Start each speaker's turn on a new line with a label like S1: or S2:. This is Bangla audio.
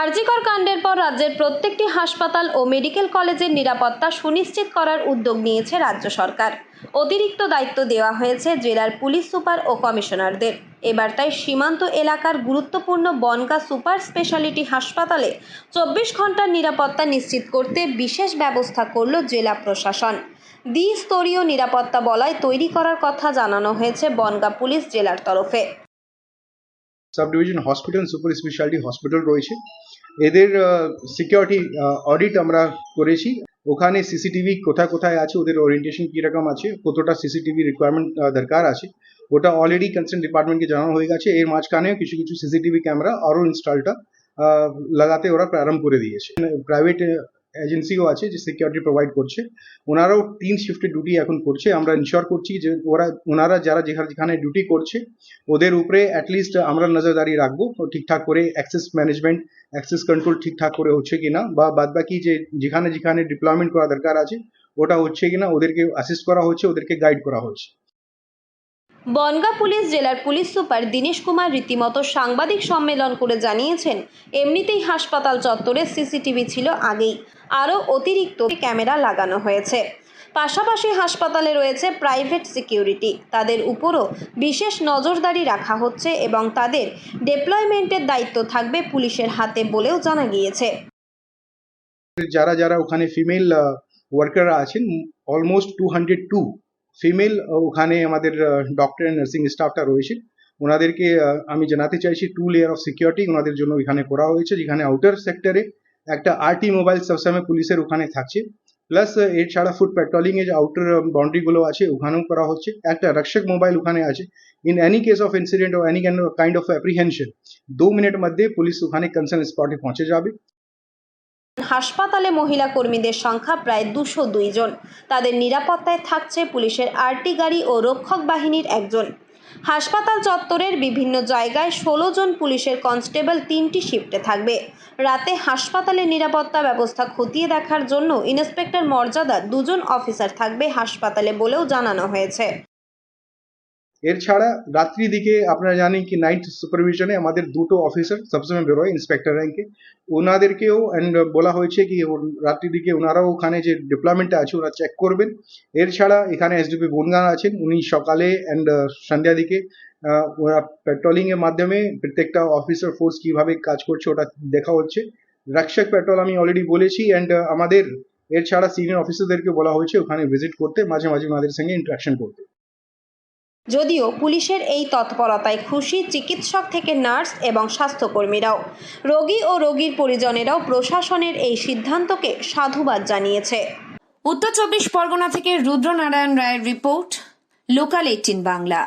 S1: আরজিকর কাণ্ডের পর রাজ্যের প্রত্যেকটি হাসপাতাল ও মেডিকেল কলেজের নিরাপত্তা সুনিশ্চিত করার উদ্যোগ নিয়েছে রাজ্য সরকার। অতিরিক্ত দায়িত্ব দেওয়া হয়েছে জেলার পুলিশ সুপার ও কমিশনারদের। এবার তাই সীমান্ত এলাকার গুরুত্বপূর্ণ বনগাঁ সুপার স্পেশালিটি হাসপাতালে 24 ঘন্টার নিরাপত্তা নিশ্চিত করতে বিশেষ ব্যবস্থা করল জেলা প্রশাসন। দ্বিস্তরীয় নিরাপত্তা বলয় তৈরি করার কথা জানানো হয়েছে বনগাঁ পুলিশ জেলার তরফে।
S2: Sub division hospital super speciality hospital রয়েছে, এদের সিকিউরিটি অডিট আমরা করেছি। ওখানে সিসিটিভি কোথায় কোথায় আছে, ওদের ওরিয়েন্টেশন কীরকম আছে, কতটা সিসিটিভি রিকোয়ারমেন্ট দরকার আছে, ওটা অলরেডি কনসার্ন ডিপার্টমেন্টকে জানানো হয়ে গেছে। এর মাঝখানেও কিছু কিছু সিসিটিভি ক্যামেরা আরও ইনস্টলটা লাগাতে ওরা প্রারম্ভ করে দিয়েছে। প্রাইভেট এজেন্সিও আছে যে সিকিউরিটি প্রোভাইড করছে, ওনারাও 3 শিফটে ডিউটি এখন করছে। আমরা ইনশিওর করছি যে ওনারা যারা যেখানে ডিউটি করছে ওদের উপরে অ্যাটলিস্ট আমরা নজরদারি রাখবো ঠিকঠাক করে, অ্যাক্সেস ম্যানেজমেন্ট, অ্যাক্সেস কন্ট্রোল ঠিকঠাক করে হচ্ছে কিনা, বা বাদবাকি যে যেখানে ডিপ্লয়মেন্ট করা দরকার আছে ওটা হচ্ছে কিনা ওদেরকে অ্যাসিস্ট করা হচ্ছে, ওদেরকে গাইড করা হচ্ছে।
S1: বনগাঁ পুলিশ জেলার পুলিশ সুপার দীনেশ কুমার রীতিমতো সাংবাদিক সম্মেলন করে জানিয়েছেন, এমনিতেই হাসপাতাল চত্বরে সিসিটিভি ছিল আগেই, আরও অতিরিক্ত ক্যামেরা লাগানো হয়েছে। পাশাপাশি হাসপাতালে রয়েছে প্রাইভেট সিকিউরিটি, তাদের উপরও বিশেষ নজরদারি রাখা হচ্ছে এবং তাদের ডেপ্লয়মেন্টের দায়িত্ব থাকবে পুলিশের হাতে বলেও জানা গিয়েছে।
S2: যারা ওখানে ফিমেল ওয়ার্কাররা আছেন, অলমোস্ট 202 ফিমেল ওখানে আমাদের ডক্টর অ্যান্ড নার্সিং স্টাফটা রয়েছে। ওনাদেরকে আমি জানাতে চাইছি 2 লেয়ার অফ সিকিউরিটি ওনাদের জন্য এখানে করা হয়েছে, যেখানে আউটার সেক্টরে একটা আরটি মোবাইল সবসময় পুলিশের ওখানে থাকছে, প্লাস এর ছাড়া ফুড পেট্রোলিং এর যে আউটার বাউন্ডারিগুলো আছে ওখানেও করা হচ্ছে। একটা রক্ষক মোবাইল ওখানে আছে। In any case of incident or any kind of apprehension 2 minute মধ্যে পুলিশ ওখানে কনসার্ন স্পটে পৌঁছে যাবে।
S1: হাসপাতালে মহিলা কর্মীদের সংখ্যা প্রায় 202 জন। তাদের নিরাপত্তায় থাকছে পুলিশের আরটি গাড়ি ও রক্ষক বাহিনীর একজন। হাসপাতাল চত্বরের বিভিন্ন জায়গায় 16 জন পুলিশের কনস্টেবল 3টি শিফটে থাকবে। রাতে হাসপাতালের নিরাপত্তা ব্যবস্থা খতিয়ে দেখার জন্য ইন্সপেক্টর মর্যাদার 2 জন অফিসার থাকবে হাসপাতালে বলেও জানানো হয়েছে।
S2: এর ছাড়া রাত্রি দিকে আপনারা জানেন কি নাইট সুপারভিশনে আমাদের 2টো অফিসার সবসময় বেরোয় ইন্সপেক্টর র্যাঙ্কে, ওনাদেরকেও বলা হয়েছে কি রাত্রি দিকে ওনারাও ওখানে যে ডিপ্লয়মেন্টটা আছে ওরা চেক করবেন। এর ছাড়া এখানে এসডিপি বনগাঁ আছেন, উনি সকালে অ্যান্ড সন্ধ্যা দিকে ওরা পেট্রোলিং এর মাধ্যমে প্রত্যেকটা অফিসার ফোর্স কিভাবে কাজ করছে ওটা দেখা হচ্ছে। রক্ষক পেট্রোল আমি অলরেডি বলেছি, অ্যান্ড আমাদের এর ছাড়া সিনিয়র অফিসারদেরকে বলা হয়েছে ওখানে ভিজিট করতে, মাঝে মাঝে ওনাদের সঙ্গে ইন্টারাকশন করতে।
S1: যদিও পুলিশের এই তৎপরতায় খুশি চিকিৎসক থেকে নার্স এবং স্বাস্থ্যকর্মীরাও, রোগী ও রোগীর পরিজনেরাও প্রশাসনের এই সিদ্ধান্তকে সাধুবাদ জানিয়েছে।
S3: উত্তর 24 পরগনা থেকে রুদ্রনারায়ণ রায়ের রিপোর্ট, লোকাল 18 বাংলা।